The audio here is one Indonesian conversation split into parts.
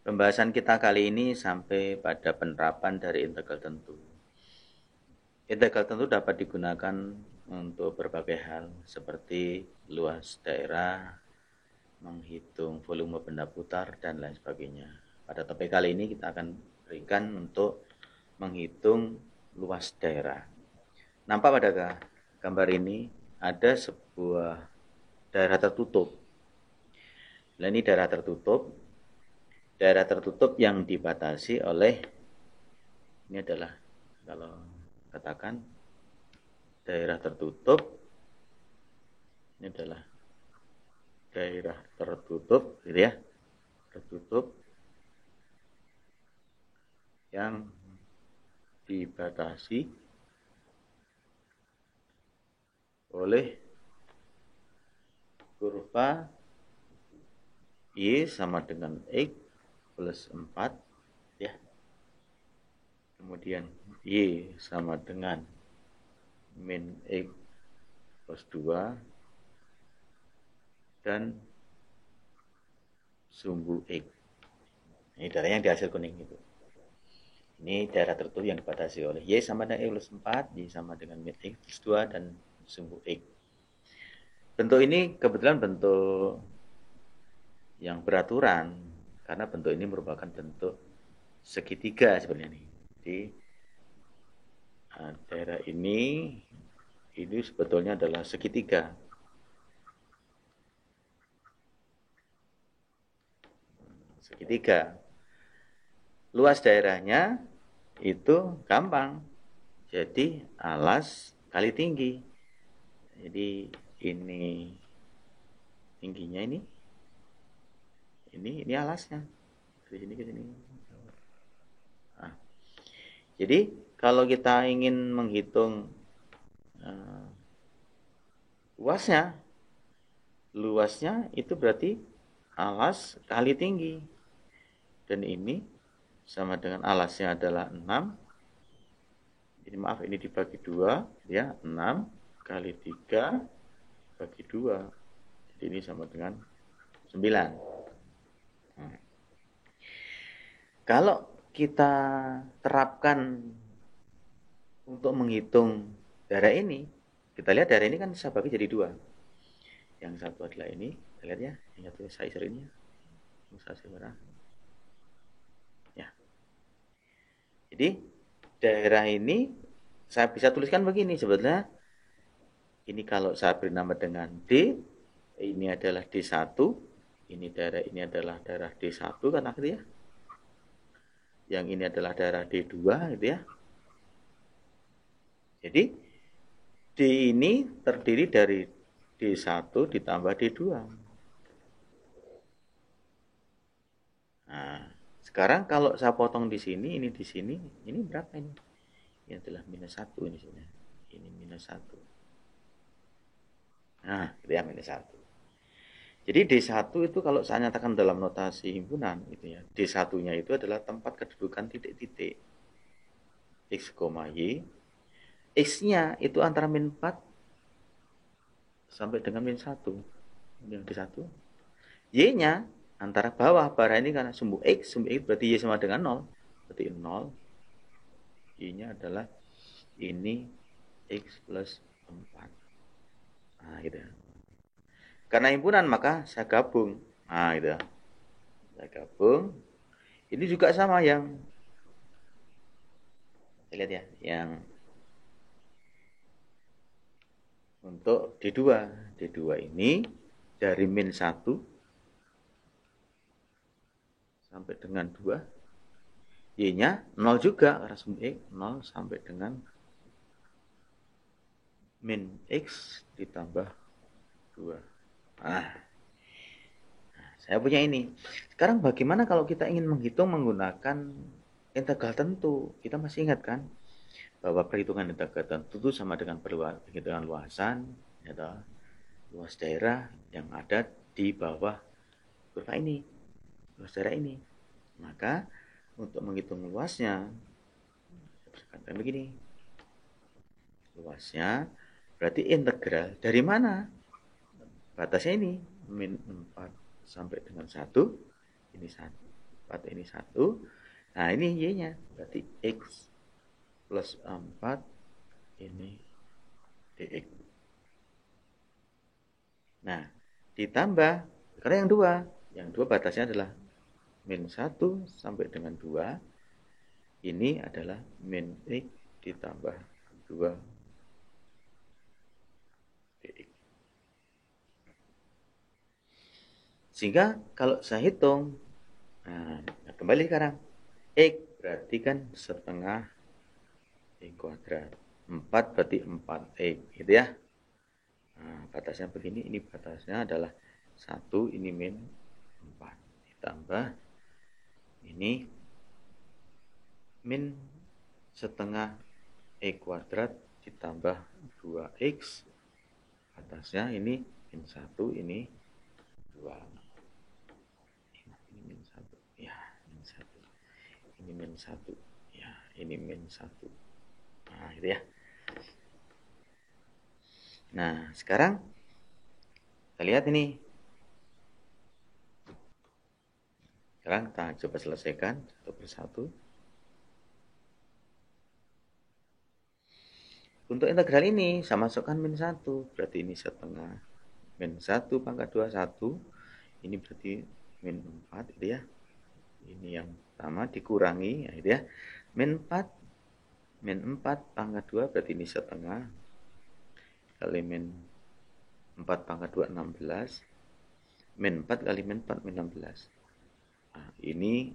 Pembahasan kita kali ini sampai pada penerapan dari integral tentu. Integral tentu dapat digunakan untuk berbagai hal seperti luas daerah, menghitung volume benda putar, dan lain sebagainya. Pada topik kali ini kita akan berikan untuk menghitung luas daerah. Nampak pada gambar ini ada sebuah daerah tertutup. Nah, ini daerah tertutup yang dibatasi oleh, ini adalah, kalau katakan daerah tertutup, ini adalah daerah tertutup gitu ya, tertutup yang dibatasi oleh kurva Y sama dengan X plus 4 ya. Kemudian Y sama dengan min X plus 2 dan sumbu X. Ini daerah yang dihasil kuning itu. Ini daerah tertutup yang dibatasi oleh Y sama dengan X plus 4, Y sama dengan min X plus 2 dan sumbu X. Bentuk ini kebetulan bentuk yang beraturan karena bentuk ini merupakan bentuk segitiga sebenarnya nih. Jadi daerah ini sebetulnya adalah segitiga. Segitiga. Luas daerahnya itu gampang. Jadi alas kali tinggi. Jadi ini tingginya ini alasnya. Dari sini ke sini. Nah, jadi kalau kita ingin menghitung luasnya itu berarti alas kali tinggi. Dan ini sama dengan alasnya adalah 6. Ini maaf, ini dibagi 2 ya, 6 kali 3 bagi 2. Jadi ini sama dengan 9. Kalau kita terapkan untuk menghitung daerah ini, kita lihat daerah ini kan saya bagi jadi 2. Yang satu adalah ini, kita lihat ya, yang satu sizer ini ya. Ya. Jadi daerah ini saya bisa tuliskan begini sebetulnya. Ini kalau saya beri nama dengan D, ini adalah D1, ini adalah daerah D1 kan gitu ya. Yang ini adalah daerah D2 gitu ya. Jadi D ini terdiri dari D1 ditambah D2. Nah, sekarang kalau saya potong di sini, ini berapa ini? Ini adalah minus 1 ini sini. Ini minus 1. Nah, itu ya minus 1. Jadi D1 itu kalau saya nyatakan dalam notasi himpunan gitu ya. D1-nya itu adalah tempat kedudukan titik-titik. X, Y. X-nya itu antara min 4 sampai dengan min 1. Yang D1. Y-nya antara bawah, barah ini karena sumbu X berarti Y sama dengan 0. Berarti 0. Y-nya adalah ini X plus 4. Nah, gitu. Karena himpunan maka saya gabung. Nah, gitu. Saya gabung. Ini juga sama yang lihat ya, yang untuk D2. D2 ini dari min 1 sampai dengan 2. Y-nya 0 juga karena sumbu X 0 sampai dengan min X ditambah 2. Nah, saya punya ini. Sekarang bagaimana kalau kita ingin menghitung menggunakan integral tentu? Kita masih ingat kan bahwa perhitungan integral tentu itu sama dengan perhitungan luasan, atau luas daerah yang ada di bawah kurva ini, luas daerah ini. Maka untuk menghitung luasnya, saya katakan begini. Luasnya berarti integral dari mana? Batasnya ini min 4 sampai dengan 1, ini 1. 4 ini 1. Nah, ini Y-nya. Berarti X plus 4 ini DX. Nah, ditambah, karena yang dua batasnya adalah min 1 sampai dengan 2. Ini adalah min X ditambah 2 DX. Sehingga kalau saya hitung, nah kembali sekarang, X berarti kan setengah X kuadrat. 4 berarti 4X, gitu ya. Nah, batasnya begini, ini batasnya adalah 1, ini min 4. Ditambah, ini min setengah X kuadrat ditambah 2X. Batasnya ini min 1, ini 2. Ini min 1. Ya, min 1. Ini min 1. Ya, ini min 1. Nah, gitu ya. Nah, sekarang kita lihat ini. Sekarang kita coba selesaikan satu persatu. Untuk integral ini saya masukkan min 1. Berarti ini setengah. Min 1 pangkat 2, 1. Ini berarti min 4, gitu ya. Ini yang pertama dikurangi, ya, gitu ya. Min 4. Min 4 pangkat 2 berarti ini setengah. Kali min 4 pangkat 2, 16. Min 4 kali min 4, min 16. Nah, ini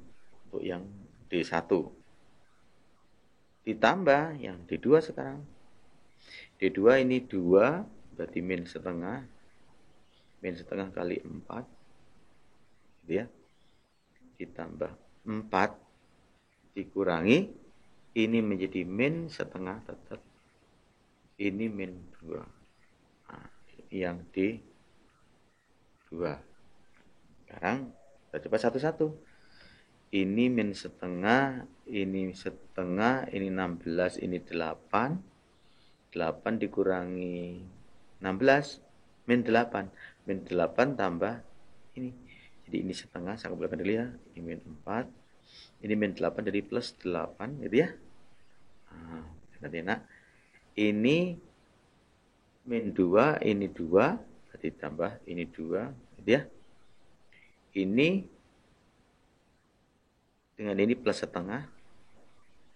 untuk yang D1. Ditambah yang D2 sekarang. D2 ini 2, berarti min setengah. Min setengah kali 4. Gitu ya. Ditambah 4 dikurangi. Ini menjadi min setengah tetap. Ini min 2. Nah, yang D2. Sekarang kita coba satu-satu. Ini min setengah, ini setengah, ini 16, ini 8. 8 dikurangi 16, min 8. Min 8 tambah ini. Jadi ini setengah, saya kembalikan dulu ya. Ini min 4. Ini min 8 jadi plus 8, gitu ya. Nah, enak. Ini min 2, ini 2. Berarti tambah ini 2, gitu ya. Ini dengan ini plus setengah,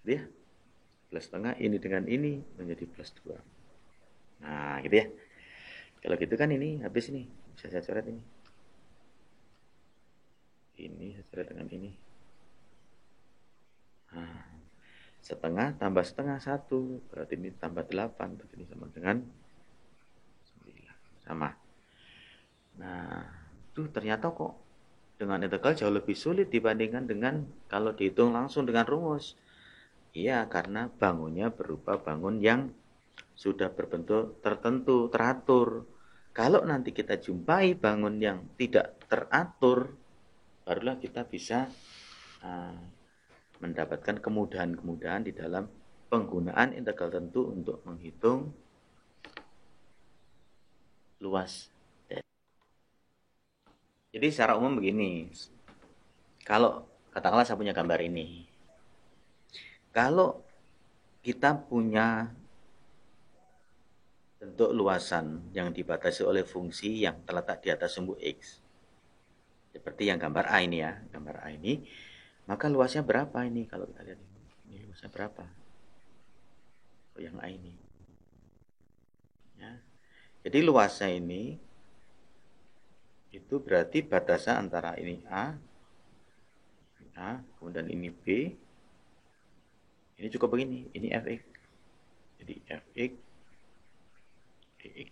gitu ya. Plus setengah, ini dengan ini menjadi plus 2. Nah, gitu ya. Kalau gitu kan ini habis ini. Bisa saya coret ini. Ini saya coret dengan ini. Nah, setengah tambah setengah 1. Berarti ini tambah 8. Berarti ini sama dengan 9. Sama. Nah, tuh ternyata kok dengan integral jauh lebih sulit dibandingkan dengan kalau dihitung langsung dengan rumus. Iya, karena bangunnya berupa bangun yang sudah berbentuk tertentu, teratur. Kalau nanti kita jumpai bangun yang tidak teratur, barulah kita bisa mendapatkan kemudahan-kemudahan di dalam penggunaan integral tentu untuk menghitung luas. Jadi secara umum begini, kalau katakanlah saya punya gambar ini, kalau kita punya bentuk luasan yang dibatasi oleh fungsi yang terletak di atas sumbu X, seperti yang gambar A ini ya, gambar A ini, maka luasnya berapa ini kalau kita lihat ini luasnya berapa? Yang A ini. Ya. Jadi luasnya ini itu berarti batasnya antara ini A, kemudian ini B, ini cukup begini, ini Fx. Jadi Fx, Dx.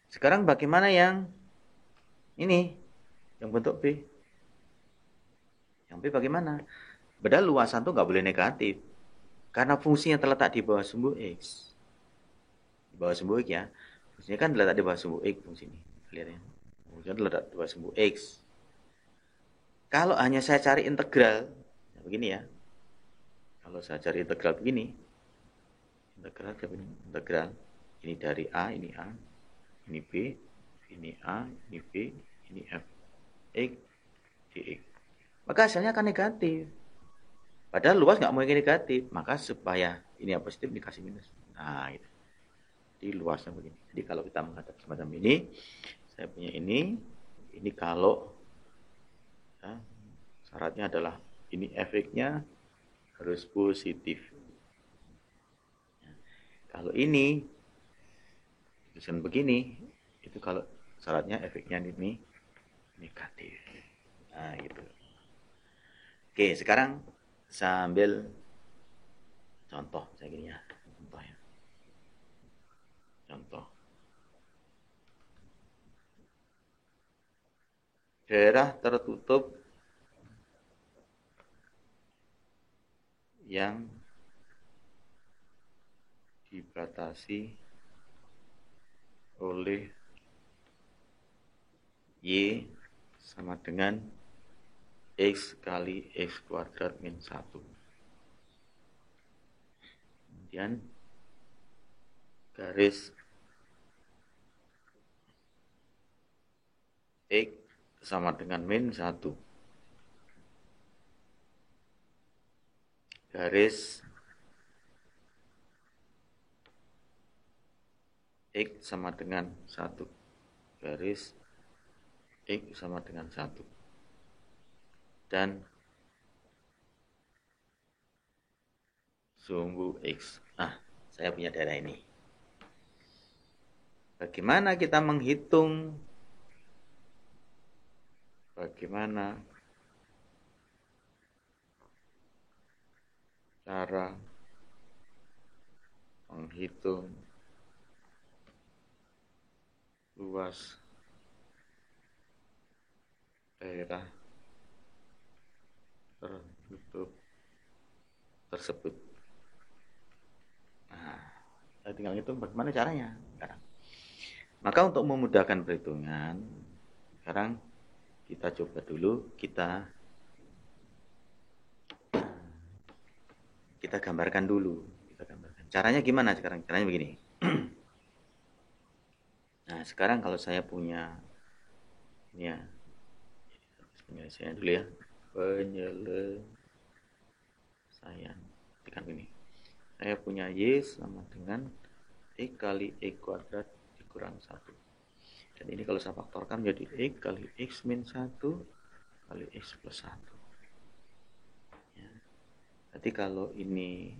Sekarang bagaimana yang ini, yang bentuk B? Yang B bagaimana? Padahal luasan itu nggak boleh negatif, karena fungsinya terletak di bawah sumbu X. Di bawah sumbu X ya. Fungsinya kan terletak di bawah sumbu X fungsi ini. Lihat ya. Fungsinya terletak di bawah sumbu X. Kalau hanya saya cari integral, ya begini ya. Kalau saya cari integral begini, integral ini dari A, ini B, ini A, ini B, ini F, X, dx. maka hasilnya akan negatif. Padahal luas nggak mau negatif, maka supaya ini yang positif dikasih minus. Nah, itu. Jadi luasnya begini. Jadi kalau kita menghadap semacam ini, saya punya ini kalau ya, syaratnya adalah ini efeknya harus positif. Ya. Kalau ini tulisan begini, itu kalau syaratnya efeknya ini negatif. Nah, gitu. Oke, sekarang sambil contoh saya gini ya. Contoh ya. Contoh. Daerah tertutup yang dibatasi oleh Y sama dengan X kali X kuadrat min 1. Kemudian garis X sama dengan min 1. Garis X sama dengan 1. Garis X sama dengan 1. Dan sumbu X. Nah, saya punya daerah ini. Bagaimana kita menghitung? Bagaimana cara menghitung luas daerah tertutup tersebut? Nah, saya tinggal hitung bagaimana caranya sekarang. Maka untuk memudahkan perhitungan, sekarang kita coba dulu, kita gambarkan dulu. Kita gambarkan. Caranya gimana sekarang? Caranya begini. Nah, sekarang kalau saya punya ini ya, penyelesaian dulu ya. Penyelesaian. Tekan ini. Saya punya Y sama dengan X kali X kuadrat dikurang 1. Dan ini kalau saya faktorkan menjadi X kali X min 1 kali X plus 1. Ya. Jadi kalau ini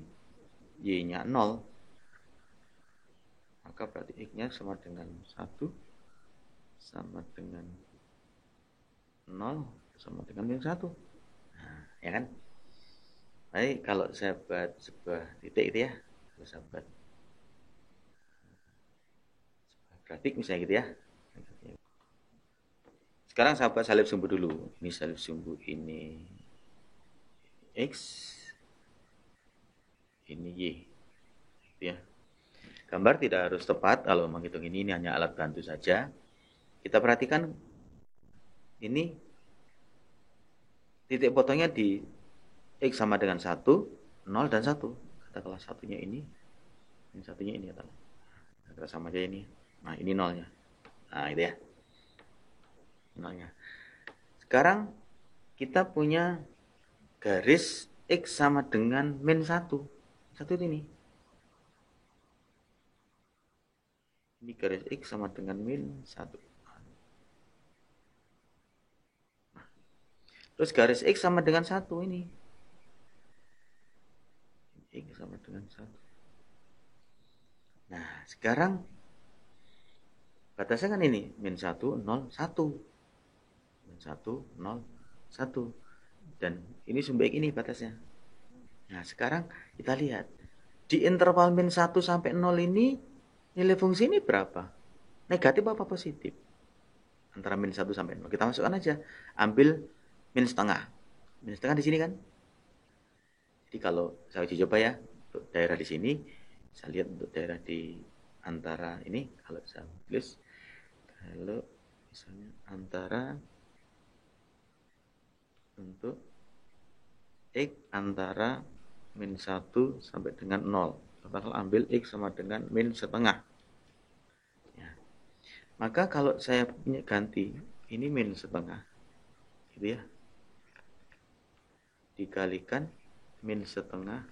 Y-nya 0, maka berarti X-nya sama dengan 1 sama dengan 0 sama dengan min 1. Nah, ya kan? Baik, kalau saya buat sebuah titik itu ya, kalau saya buat grafik misalnya gitu ya. Sekarang saya buat salib sumbu dulu. Ini salib sumbu ini X, ini Y. Gitu ya. Gambar tidak harus tepat kalau menghitung ini hanya alat bantu saja. Kita perhatikan ini titik potongnya di X sama dengan 1, 0 dan 1. Katakanlah satunya ini katakanlah. Katakanlah sama aja ini. Nah, ini nolnya. Nah, itu ya. Nolnya. Sekarang kita punya garis X sama dengan min 1. 1 ini. Ini garis X sama dengan min 1. Nah, terus garis X sama dengan 1 ini. X sama dengan 1. Nah, sekarang batasnya kan ini. Min 1, 0, 1. Min 1, 0, 1. Dan ini sumbu X ini batasnya. Nah, sekarang kita lihat. Di interval min 1 sampai 0 ini, nilai fungsi ini berapa? Negatif apa positif? Antara min 1 sampai 0. Kita masukkan aja. Ambil min setengah. Min setengah di sini kan? Jadi kalau saya uji coba ya, untuk daerah di sini, saya lihat untuk daerah di antara ini, kalau saya tulis, kalau misalnya antara untuk X antara min 1 sampai dengan 0. Bakal ambil X sama dengan min setengah. Ya. Maka kalau saya punya ganti, ini min setengah. Gitu ya. dikalikan min setengah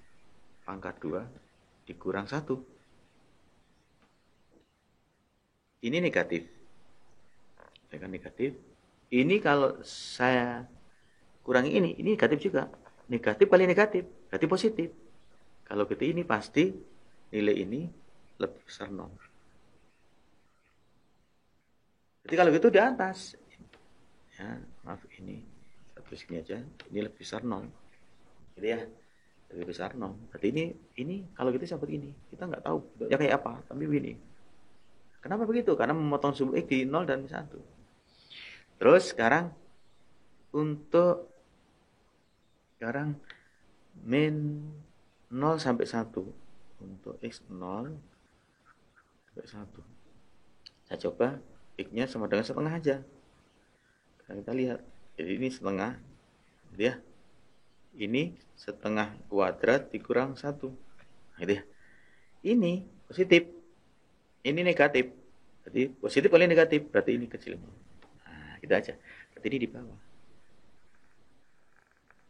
pangkat 2 dikurang 1. Ini negatif. Ya kan negatif. Ini kalau saya kurangi ini negatif juga. Negatif kali negatif, berarti positif. Kalau gitu ini pasti nilai ini lebih besar 0. Jadi kalau gitu di atas. Ya, maaf ini satu segini aja. Ini lebih besar 0. Gitu ya. Lebih besar 0. Berarti ini kalau gitu seperti ini. Kita nggak tahu bentuknya kayak apa, tapi begini. Kenapa begitu? Karena memotong sumbu X di 0 dan 1. Terus sekarang untuk min 0 sampai 1. Untuk X 0 sampai 1. Saya coba X-nya sama dengan setengah aja. Nah, kita lihat. Jadi ini setengah. Gitu ya. Ini setengah kuadrat dikurang 1. Gitu ya. Ini positif. Ini negatif. Berarti positif kali negatif. Berarti ini kecil. Nah, gitu aja. Berarti ini di bawah.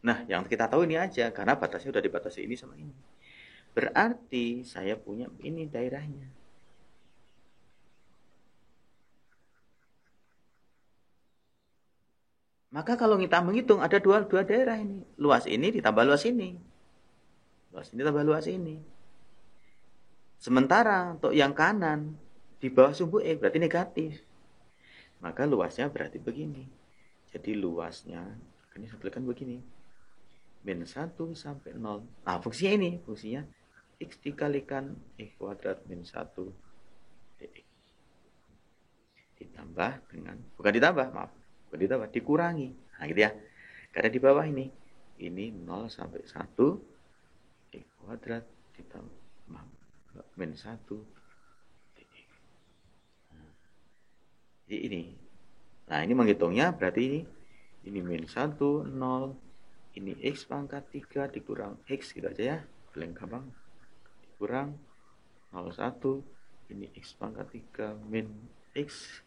Nah, yang kita tahu ini aja. Karena batasnya udah dibatasi ini sama ini. Berarti saya punya ini daerahnya. Maka kalau kita menghitung ada dua daerah ini. Luas ini ditambah luas ini. Luas ini tambah luas ini. Sementara untuk yang kanan di bawah sumbu X berarti negatif. Maka luasnya berarti begini. Jadi luasnya ini saya tuliskan begini. Min 1 sampai 0. Nah, fungsinya ini, fungsinya X dikalikan X kuadrat min 1 dx. Ditambah dengan, bukan ditambah, maaf. Bukan ditambah, dikurangi. Nah, gitu ya. Karena di bawah ini 0 sampai 1 X kuadrat ditambah min 1 dx. Jadi ini. Nah, ini menghitungnya berarti ini min 1, 0. Ini X pangkat 3 dikurang X gitu aja ya. Paling gampang. Dikurang 0,1. Ini X pangkat 3 min X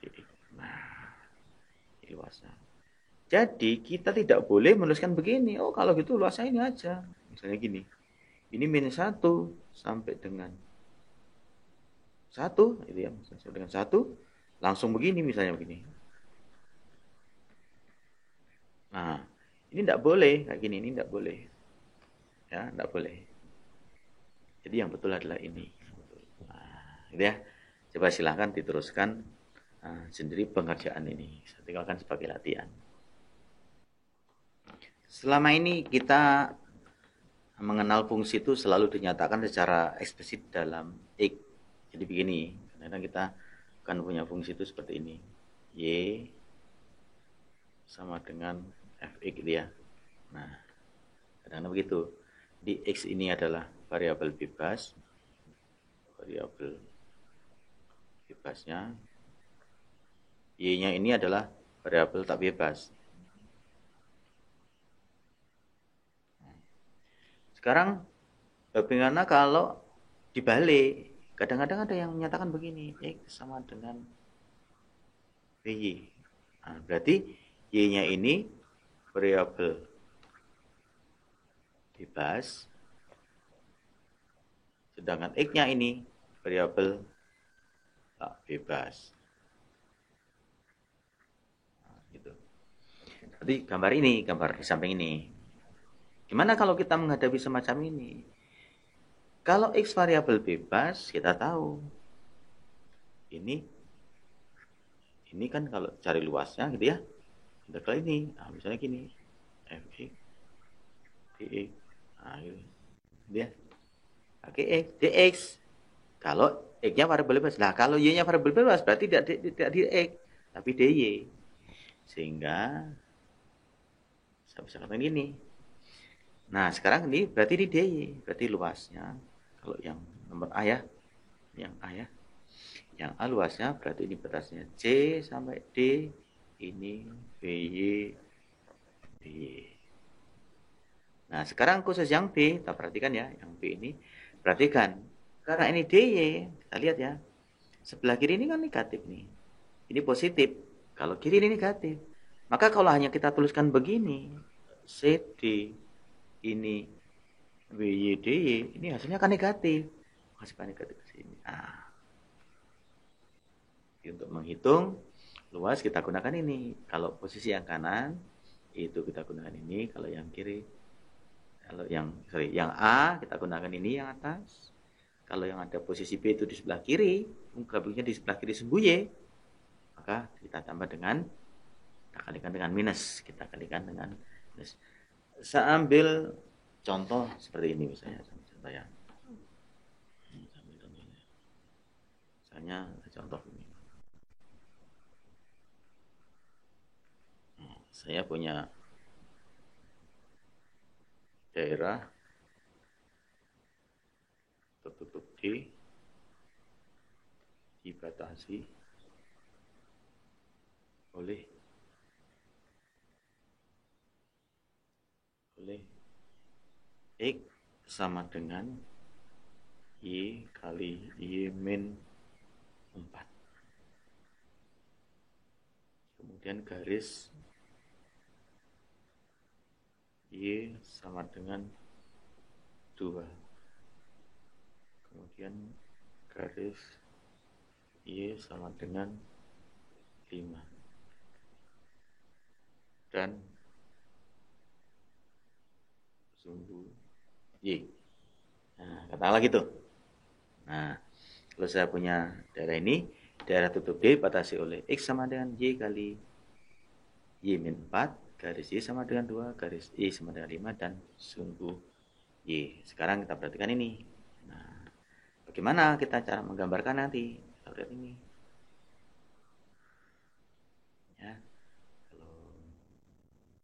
dx. Nah, ini luasnya. Jadi kita tidak boleh menuliskan begini. Oh, kalau gitu luasnya ini aja. Misalnya gini. Ini min 1 sampai dengan 1. Gitu ya. Sampai dengan 1. Langsung begini misalnya begini. Nah, ini tidak boleh. Kayak gini, ini tidak boleh. Ya, tidak boleh. Jadi yang betul adalah ini. Nah, gitu ya. Coba silahkan diteruskan sendiri pengerjaan ini. Saya tinggalkan sebagai latihan. Selama ini kita mengenal fungsi itu selalu dinyatakan secara eksplisit dalam X. Jadi begini, karena kita akan punya fungsi itu seperti ini. Y sama dengan Fx gitu ya. Nah, kadang-kadang begitu. Di X ini adalah variabel bebas. Variabel bebasnya. Y-nya ini adalah variabel tak bebas. Sekarang bagaimana kalau dibalik? Kadang-kadang ada yang menyatakan begini, X sama dengan BY. Nah, berarti Y-nya ini variabel bebas, sedangkan X-nya ini variabel tak bebas. Nah, gitu. Jadi gambar ini, gambar di samping ini. Gimana kalau kita menghadapi semacam ini? Kalau X variabel bebas, kita tahu. Ini kan kalau cari luasnya gitu ya. Kita kalau ini, nah misalnya gini. Fx, dx. Nah gitu. Dia. Pakai X, dx. Kalau X-nya variabel bebas. Nah kalau Y-nya variabel bebas, berarti tidak di X, tapi dy. Sehingga, saya bisa katakan gini. Nah sekarang ini berarti di dy. Berarti luasnya. Kalau yang nomor A ya. Yang A ya. Yang A luasnya berarti ini batasnya C sampai D. Ini BY DY. Nah sekarang khusus yang B. Kita perhatikan ya. Yang B ini. Perhatikan. Karena ini DY. Kita lihat ya. Sebelah kiri ini kan negatif nih. Ini positif. Kalau kiri ini negatif. Maka kalau hanya kita tuliskan begini. CD ini WYDY, ini hasilnya kan negatif. Masukkan negatif ke sini. Nah, untuk menghitung luas kita gunakan ini. Kalau posisi yang kanan itu kita gunakan ini, kalau yang kiri, kalau yang A kita gunakan ini yang atas. Kalau yang ada posisi B itu di sebelah kiri, grafiknya di sebelah kiri sumbu Y, maka kita tambah dengan, kita kalikan dengan minus, kita kalikan dengan minus. Saya ambil contoh seperti ini misalnya, contoh ya. Misalnya contoh ini. Saya punya daerah tertutup D, dibatasi oleh X sama dengan Y kali Y min 4. Kemudian garis Y sama dengan 2. Kemudian garis Y sama dengan 5. Dan sumbu Y. Nah, katakanlah gitu. Nah, kalau saya punya daerah ini, daerah tutup D batasi oleh X sama dengan Y kali Y min 4, garis Y sama dengan 2, garis Y sama dengan 5, dan sumbu Y. Sekarang kita perhatikan ini. Nah, bagaimana kita cara menggambarkan nanti? Kita lihat ini. Ya, kalau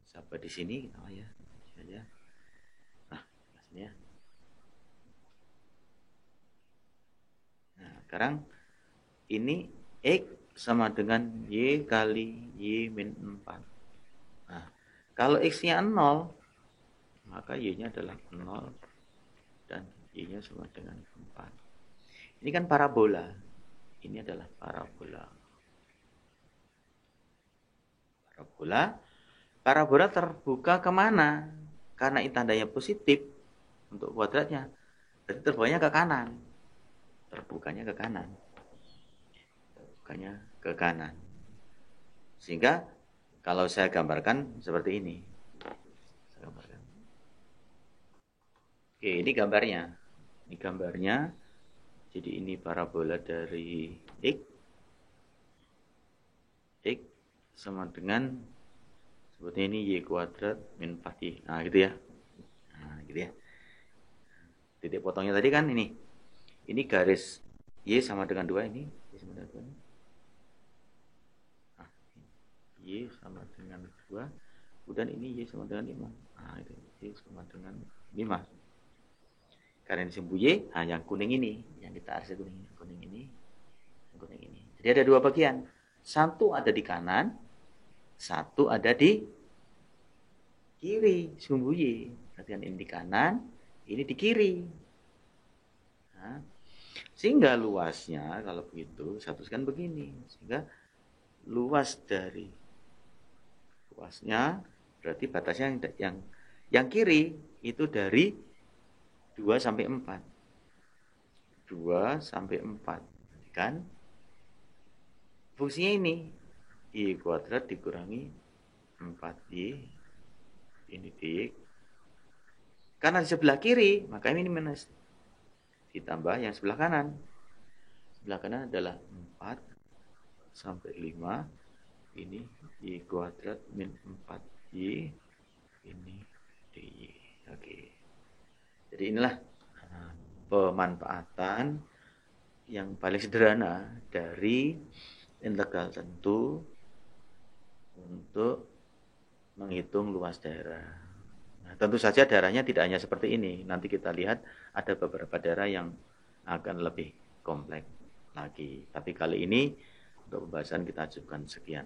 sampai di sini, oh ya, saja. Nah, sini ya. Nah, sekarang ini X sama dengan Y kali Y min 4. Nah, kalau X-nya 0, maka Y-nya adalah 0 dan Y-nya sama dengan 4. Ini kan parabola. Ini adalah parabola. Parabola terbuka kemana? Karena ini tandanya positif untuk kuadratnya. Berarti terbukanya ke kanan. Terbukanya ke kanan. Sehingga kalau saya gambarkan seperti ini. Saya gambarkan. Oke, ini gambarnya. Jadi ini parabola dari X sama dengan sebutnya ini Y kuadrat min 4Y. Nah, gitu ya. Nah, gitu ya. Titik potongnya tadi kan ini. Ini garis Y sama dengan 2 ini. Y sama dengan 2 ini. Nah, Y sama dengan 2. Kemudian ini Y sama dengan 5. Nah, itu Y sama dengan 5. Karena ini sumbu Y, nah yang kuning ini. Yang kita arsir kuning ini. Jadi ada dua bagian. Satu ada di kanan, satu ada di kiri, sumbu Y. Perhatikan ini di kanan, ini di kiri. Nah, sehingga luasnya kalau begitu saya tuliskan begini. Sehingga luasnya berarti batasnya yang kiri itu dari 2 sampai 4. 2 sampai 4. Kan? Fungsinya ini. Y kuadrat dikurangi 4Y. Ini dx. Karena di sebelah kiri, maka ini minus. Ditambah yang sebelah kanan. Sebelah kanan adalah 4 sampai 5. Ini Y kuadrat min 4Y. Ini dy. Oke. Jadi inilah pemanfaatan yang paling sederhana dari integral tentu untuk menghitung luas daerah. Nah, tentu saja daerahnya tidak hanya seperti ini. Nanti kita lihat ada beberapa daerah yang akan lebih kompleks lagi. Tapi kali ini untuk pembahasan kita cukupkan sekian.